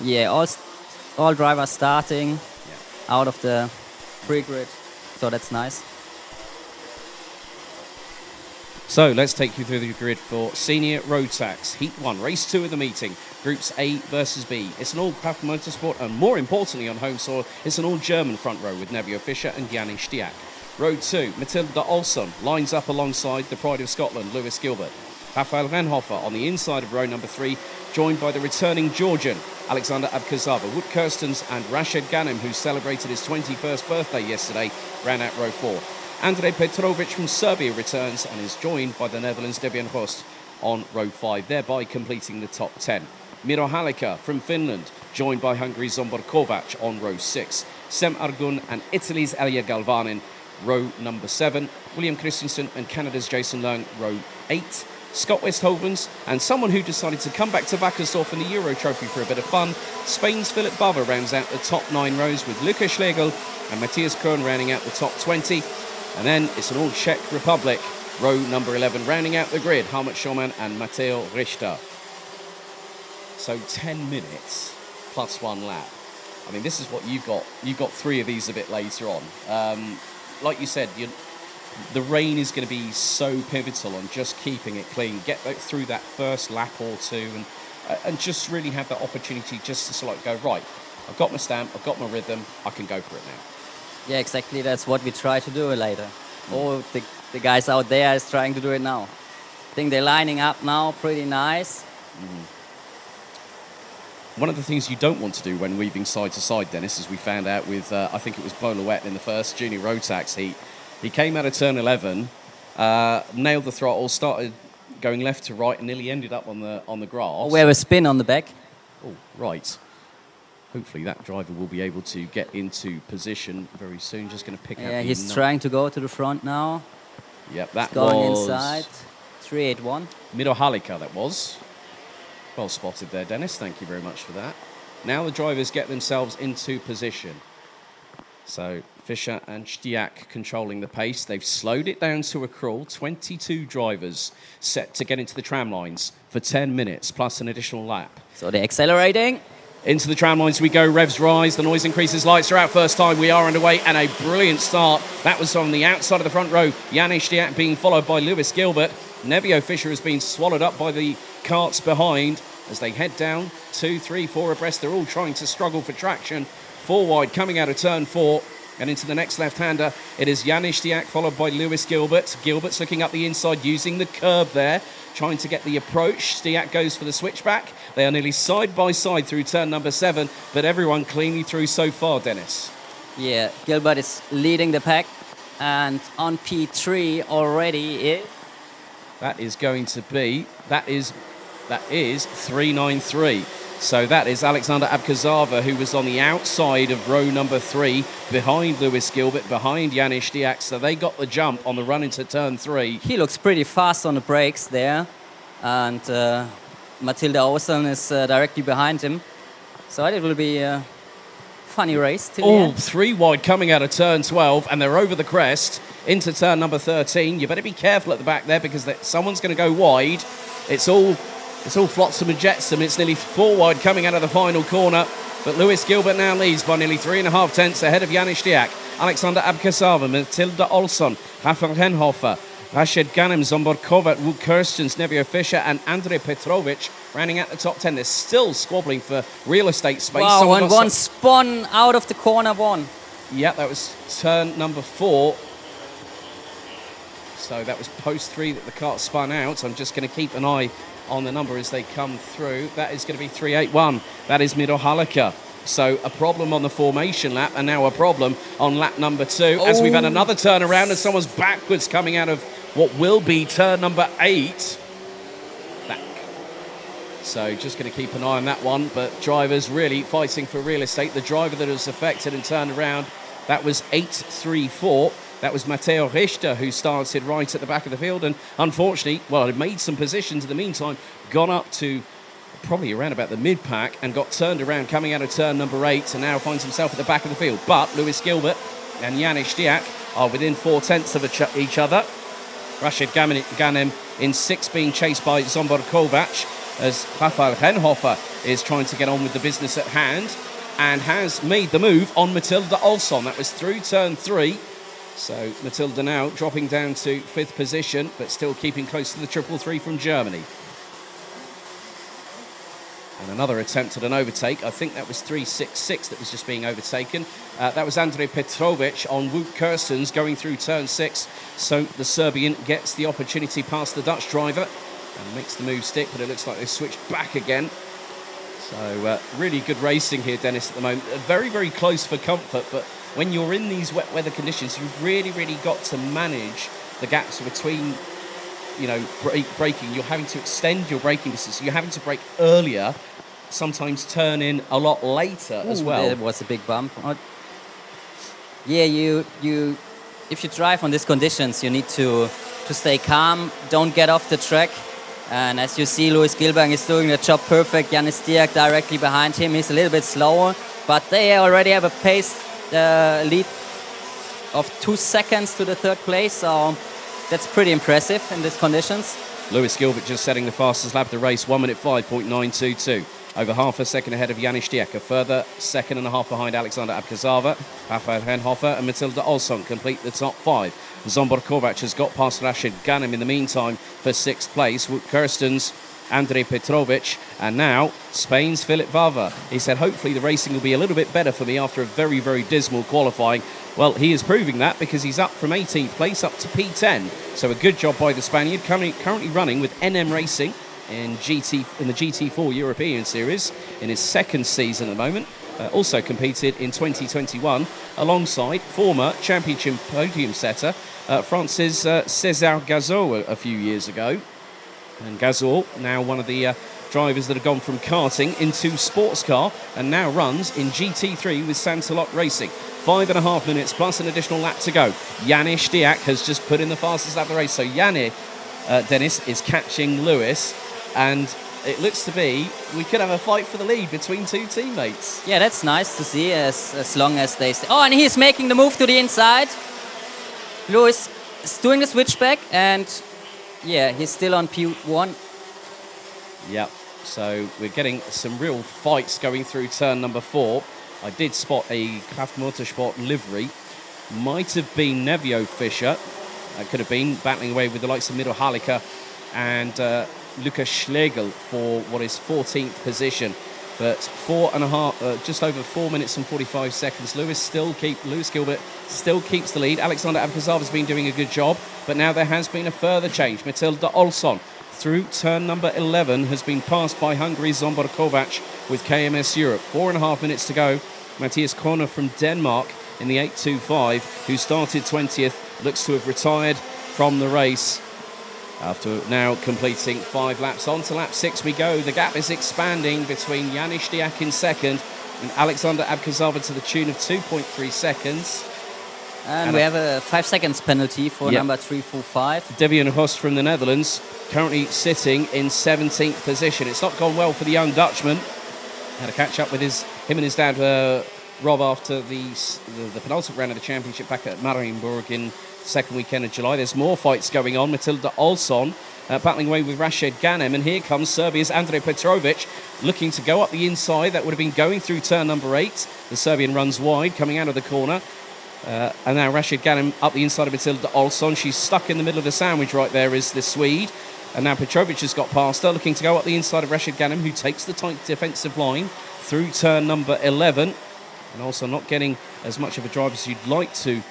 Yeah, all drivers starting Yeah. out of the pre-grid, so that's nice. So let's take you through the grid for Senior Rotax. Heat 1, Race 2 of the meeting. Groups A versus B. It's an all-craft motorsport, and more importantly on home soil, it's an all-German front row with Nevio Fischer and Janis Stiak. Row 2, Matilda Olsson lines up alongside the pride of Scotland, Lewis Gilbert. Rafael Renhofer on the inside of row number 3, joined by the returning Georgian, Alexander Abkazava. Wood Kirstens and Rashid Ghanem, who celebrated his 21st birthday yesterday, ran out row 4. Andrej Petrovic from Serbia returns and is joined by the Netherlands' Debian Horst on row 5, thereby completing the top 10. Miro Halika from Finland, joined by Hungary's Zombor Kovac on row 6. Sem Argun and Italy's Elia Galvanin, row number 7. William Christensen and Canada's Jason Leung, row 8. Scott Westhovens and someone who decided to come back to Wackersdorf in the Euro Trophy for a bit of fun, Spain's Philip Bava rounds out the top 9 rows with Lukas Schlegel and Matthias Krohn rounding out the top 20. And then it's an all Czech Republic, row number 11, rounding out the grid, Helmut Schomann and Matteo Richter. So 10 minutes plus 1 lap. I mean, this is what you've got. You've got 3 of these a bit later on. Like you said, the rain is going to be so pivotal on just keeping it clean, get through that first lap or two, and just really have that opportunity just to sort of go, right, I've got my stamp, I've got my rhythm, I can go for it now. Yeah, exactly. That's what we try to do later. All the guys out there is trying to do it now. I think they're lining up now pretty nice. One of the things you don't want to do when weaving side to side, Dennis, as we found out with, I think it was Bolowet in the first Junior Rotax heat, he came out of turn 11, nailed the throttle, started going left to right, and nearly ended up on the grass. We have a spin on the back. Oh, right. Hopefully that driver will be able to get into position very soon. Just going to pick out. Yeah, he's trying to go to the front now. Yep, that He's going was inside. 381. Miro Halika, that was. Well spotted there, Dennis. Thank you very much for that. Now the drivers get themselves into position. So Fischer and Stiak controlling the pace. They've slowed it down to a crawl. 22 drivers set to get into the tram lines for 10 minutes plus an additional lap. So they're accelerating. Into the tram lines we go, revs rise, the noise increases, lights are out first time, we are underway, and a brilliant start. That was on the outside of the front row, Janis Stiak being followed by Lewis Gilbert. Nevio Fischer has been swallowed up by the carts behind as they head down, 2, 3, 4 abreast. They're all trying to struggle for traction. 4 wide coming out of turn 4. And into the next left-hander, it is Janis Stiak followed by Lewis Gilbert. Gilbert's looking up the inside, using the curb there, trying to get the approach. Stiak goes for the switchback. They are nearly side by side through turn number 7, but everyone cleanly through so far, Dennis. Yeah, Gilbert is leading the pack. And on P3 already is... That is going to be, that is 393. So that is Alexander Abkazava, who was on the outside of row number 3, behind Lewis Gilbert, behind Janis Stiak. So they got the jump on the run into turn 3. He looks pretty fast on the brakes there. And Matilda Olsson is directly behind him. So it will be a funny race till the end. 3 wide coming out of turn 12, and they're over the crest into turn number 13. You better be careful at the back there, because someone's going to go wide. It's all flotsam and jetsam. It's nearly 4 wide coming out of the final corner. But Lewis Gilbert now leads by nearly 3.5 tenths ahead of Janis Stiak. Alexander Abkazava, Matilda Olsson, Rafael Renhofer, Rashid Ghanem, Zombor Kovac, Wood Kirstens, Nevio Fischer and Andrej Petrovic rounding out the top 10. They're still squabbling for real estate space. Wow, and one spun out of the corner 1. Yeah, that was turn number 4. So that was post 3 that the cart spun out. I'm just going to keep an eye on the number as they come through. That is going to be 381. That is Miro Halika. So a problem on the formation lap, and now a problem on lap number 2, as we've had another turnaround and someone's backwards coming out of what will be turn number 8. Back. So just going to keep an eye on that one, but drivers really fighting for real estate. The driver that was affected and turned around, that was 834. That was Matteo Richter, who started right at the back of the field, and unfortunately, well, had made some positions in the meantime, gone up to probably around about the mid-pack and got turned around coming out of turn number 8 and now finds himself at the back of the field. But Lewis Gilbert and Janis Stiak are within 4 tenths of each other. Rashid Ghanem in 6th, being chased by Zombor Kovac. as Rafael Renhofer is trying to get on with the business at hand and has made the move on Matilda Olsson. That was through turn 3. So Matilda now dropping down to 5th position, but still keeping close to the 333 from Germany. And another attempt at an overtake. I think that was 366 that was just being overtaken. That was Andrej Petrovic on Wout Kirstens going through turn 6. So the Serbian gets the opportunity past the Dutch driver and makes the move stick, but it looks like they switched back again. So really good racing here, Dennis, at the moment. Very, very close for comfort, but when you're in these wet weather conditions, you've really, really got to manage the gaps between, braking. You're having to extend your braking distance. You're having to brake earlier, sometimes turn in a lot later as well. There was a big bump. Yeah, if you drive on these conditions, you need to stay calm, don't get off the track. And as you see, Louis Gilbang is doing the job perfect. Janis Diak directly behind him. He's a little bit slower, but they already have a pace lead of 2 seconds to the 3rd place. So that's pretty impressive in these conditions. Louis Gilbert just setting the fastest lap of the race, 1 minute 5.922. Over half a second ahead of Janis Diak. A further 2.5 seconds behind Alexander Abkazava. Rafael Renhofer and Matilda Olsson complete the top 5. Zsombor Kovac has got past Rashid Ghanem in the meantime for 6th place. Wout Kirstens, Andrej Petrovic, and now Spain's Philip Vava. He said, hopefully the racing will be a little bit better for me after a very, very dismal qualifying. Well, he is proving that because he's up from 18th place up to P10. So a good job by the Spaniard, currently running with NM Racing in the GT4 European Series in his 2nd season at the moment. Also competed in 2021 alongside former championship podium setter Francis César Gazot a few years ago. And Gazot, now one of the drivers that have gone from karting into sports car and now runs in GT3 with Santalot Racing. 5.5 minutes plus an additional lap to go. Janis Diak has just put in the fastest lap of the race. So Janis, Dennis, is catching Lewis, and it looks to be we could have a fight for the lead between 2 teammates. Yeah, that's nice to see as long as they stay. Oh, and he's making the move to the inside. Lewis is doing the switchback, and yeah, he's still on P1. Yep, so we're getting some real fights going through turn number 4. I did spot a Kraft Motorsport livery. Might have been Nevio Fischer. Could have been battling away with the likes of Miro Halika and Lukas Schlegel for what is 14th position. But just over 4 minutes and 45 seconds. Lewis Gilbert still keeps the lead. Alexander Abkazava has been doing a good job, but now there has been a further change. Matilda Olsson through turn number 11 has been passed by Hungary's Zsombor Kovac with KMS Europe. 4.5 minutes to go. Matthias Korner from Denmark in the 825, who started 20th, looks to have retired from the race after now completing 5 laps. On to lap 6 we go. The gap is expanding between Janis Diak in 2nd and Alexander Abkazava to the tune of 2.3 seconds. And we have a 5 seconds penalty for number 345. Devian Host from the Netherlands currently sitting in 17th position. It's not gone well for the young Dutchman. Had a catch up with him and his dad Rob after the penultimate round of the championship back at Marienburg in second weekend of July. There's more fights going on. Matilda Olsson battling away with Rashid Ghanem, and here comes Serbia's Andrej Petrovic looking to go up the inside. That would have been going through turn number 8. The Serbian runs wide coming out of the corner, and now Rashid Ghanem up the inside of Matilda Olsson. She's stuck in the middle of the sandwich. Right there is the Swede, and now Petrovic has got past her, looking to go up the inside of Rashid Ghanem, who takes the tight defensive line through turn number 11, and also not getting as much of a drive as you'd like to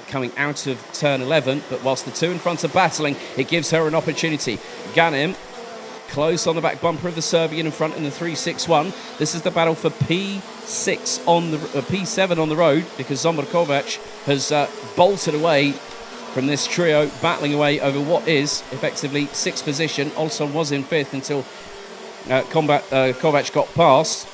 coming out of turn 11, but whilst the two in front are battling, it gives her an opportunity. Ghanem close on the back bumper of the Serbian in front in the 361. This is the battle for P7 on the road, because Zsombor Kovac has bolted away from this trio, battling away over what is effectively 6th position. Olsson was in 5th until Kovac got past.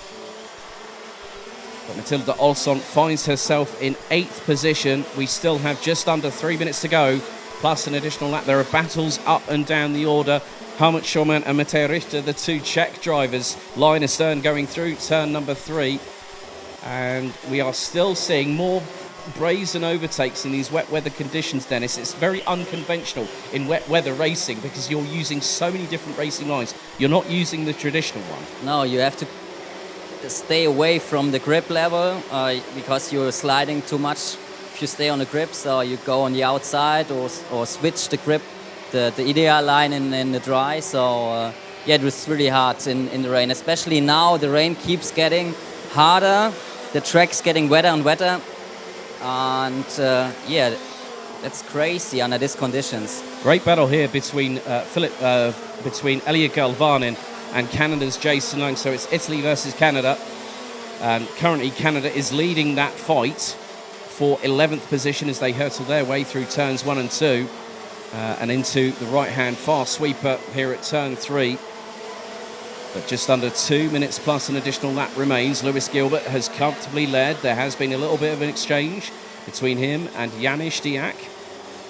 But Matilda Olsson finds herself in 8th position. We still have just under 3 minutes to go, plus an additional lap. There are battles up and down the order. Helmut Schaumann and Matej Richter, the 2 Czech drivers, line astern going through turn number 3. And we are still seeing more brazen overtakes in these wet weather conditions, Dennis. It's very unconventional in wet weather racing because you're using so many different racing lines. You're not using the traditional one. No, you have to stay away from the grip level because you're sliding too much if you stay on the grip. So you go on the outside or switch the grip, the ideal line in the dry. So yeah, it was really hard in the rain, especially now. The rain keeps getting harder. The track's getting wetter and wetter. And yeah, that's crazy under these conditions. Great battle here between between Elia Galvanin and Canada's Jason Lang. So it's Italy versus Canada. And currently Canada is leading that fight for 11th position as they hurtle their way through turns 1 and 2 and into the right-hand fast sweeper here at turn 3. But just under 2 minutes plus an additional lap remains. Lewis Gilbert has comfortably led. There has been a little bit of an exchange between him and Janis Diak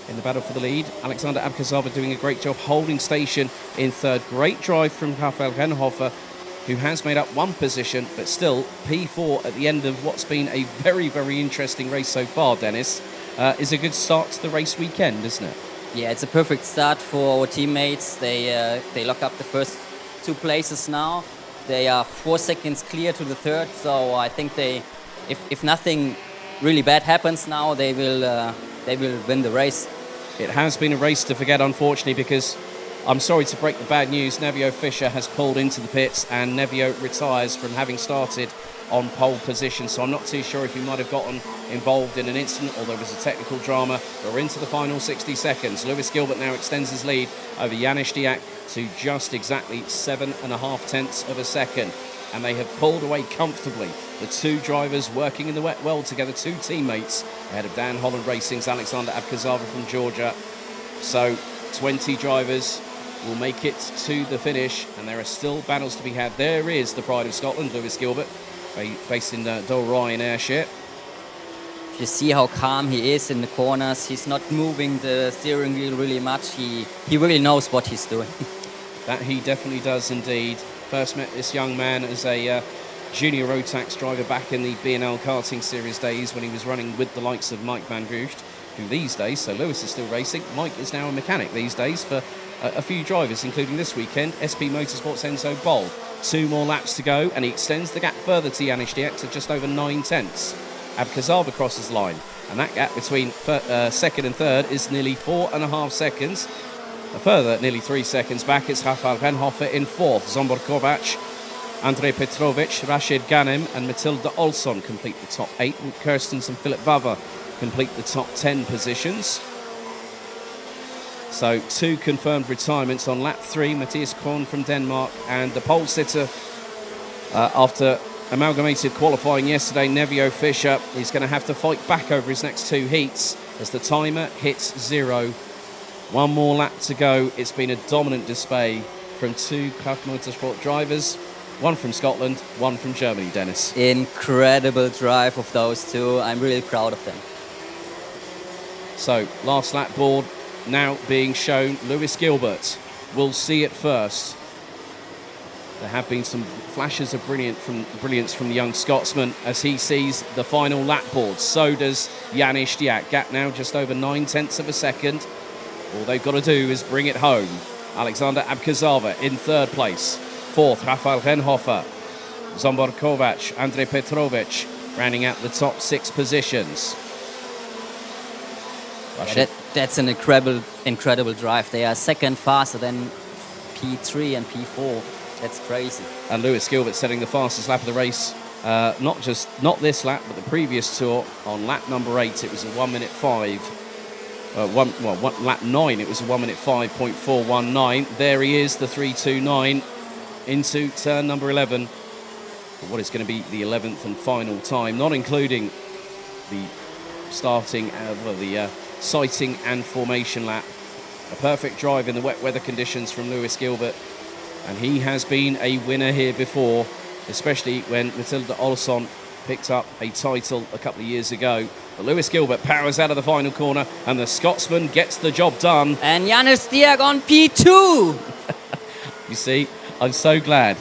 in the battle for the lead. Alexander Abkazava doing a great job holding station in third. Great drive from Rafael Renhofer, who has made up one position, but still P4 at the end of what's been a very, very interesting race so far, Dennis. Is a good start to the race weekend, isn't it? Yeah, it's a perfect start for our teammates. They lock up the first 2 places now. They are 4 seconds clear to the third, so I think if nothing really bad happens now, they will win the race. It has been a race to forget, unfortunately, because I'm sorry to break the bad news. Nevio Fischer has pulled into the pits and Nevio retires from having started on pole position. So I'm not too sure if he might have gotten involved in an incident or there was a technical drama. But we're into the final 60 seconds. Lewis Gilbert now extends his lead over Janis Diak to just exactly 7.5 tenths of a second. And they have pulled away comfortably. The 2 drivers working in the wet well together, 2 teammates ahead of Dan Holland Racing's Alexander Abkazava from Georgia. So 20 drivers will make it to the finish, and there are still battles to be had. There is the pride of Scotland, Lewis Gilbert, based in Dolroy in Ayrshire. You see how calm he is in the corners. He's not moving the steering wheel really much. He really knows what he's doing. That he definitely does indeed. First met this young man as a junior Rotax driver back in the B&L karting series days when he was running with the likes of Mike van Vugt, who these days, so Lewis is still racing, Mike is now a mechanic these days for a few drivers, including this weekend, SP Motorsports Enzo Boll. 2 more laps to go, and he extends the gap further to Janis Diak to just over 9 tenths. Abkazava crosses the line, and that gap between second and third is nearly 4.5 seconds. A further nearly 3 seconds back, it's Rafael Renhofer in fourth. Zsombor Kovac, Andrej Petrovic, Rashid Ghanem and Matilda Olsson complete the top 8. And Kirstens and Philip Vava complete the top 10 positions. So 2 confirmed retirements on lap 3. Matthias Korn from Denmark and the pole sitter after amalgamated qualifying yesterday, Nevio Fischer. He's going to have to fight back over his next 2 heats as the timer hits 0. 1 more lap to go. It's been a dominant display from 2 Craft Motorsport drivers. 1 from Scotland, 1 from Germany, Dennis. Incredible drive of those 2. I'm really proud of them. So, last lap board now being shown. Lewis Gilbert will see it first. There have been some flashes of brilliance from the young Scotsman as he sees the final lap board. So does Janis Diak. Gap now just over 9 tenths of a second. All they've got to do is bring it home. Alexander Abkazava in third place. Fourth, Rafael Renhofer. Zsombor Kovac, Andrej Petrovic rounding out the top 6 positions. Yeah, that's an incredible drive. They are second faster than P3 and P4. That's crazy. And Lewis Gilbert setting the fastest lap of the race. Not this lap, but the previous tour. On lap number 8, it was a 1 minute 5. Lap 9, it was a 1 minute 5.419. There he is, the 329 into turn number 11. But what is going to be the 11th and final time, not including the starting, the sighting and formation lap. A perfect drive in the wet weather conditions from Lewis Gilbert. And he has been a winner here before, especially when Matilda Olsson picked up a title a couple of years ago. But Lewis Gilbert powers out of the final corner and the Scotsman gets the job done. And Janis Diak on P2. You see, I'm so glad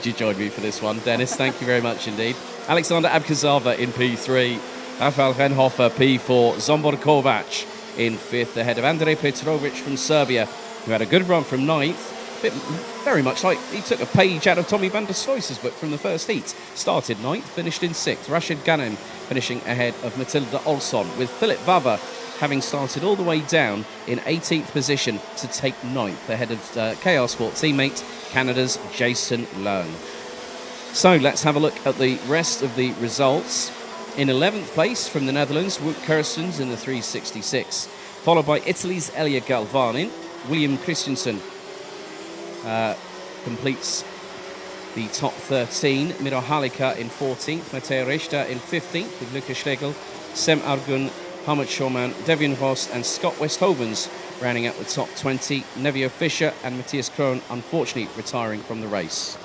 you joined me for this one, Dennis. Thank you very much indeed. Alexander Abkazava in P3. Rafael Renhofer P4, Zombor Kovac in 5th, ahead of Andrei Petrovic from Serbia, who had a good run from 9th. Very much like he took a page out of Tommy van der Sluis's book from the first heat. Started 9th, finished in 6th. Rashid Ghanem finishing ahead of Matilda Olsson, with Philip Vava having started all the way down in 18th position to take 9th, ahead of KR Sport teammate Canada's Jason Leung. So let's have a look at the rest of the results. In 11th place from the Netherlands, Wout Kirstens in the 366, followed by Italy's Elia Galvanin. William Christensen completes the top 13. Miro Halika in 14th, Matteo Rechta in 15th with Lucas Schlegel, Sem Argun, Hamid Shoman, Devian Rost and Scott Westhovens rounding out the top 20. Nevio Fischer and Matthias Krohn unfortunately retiring from the race.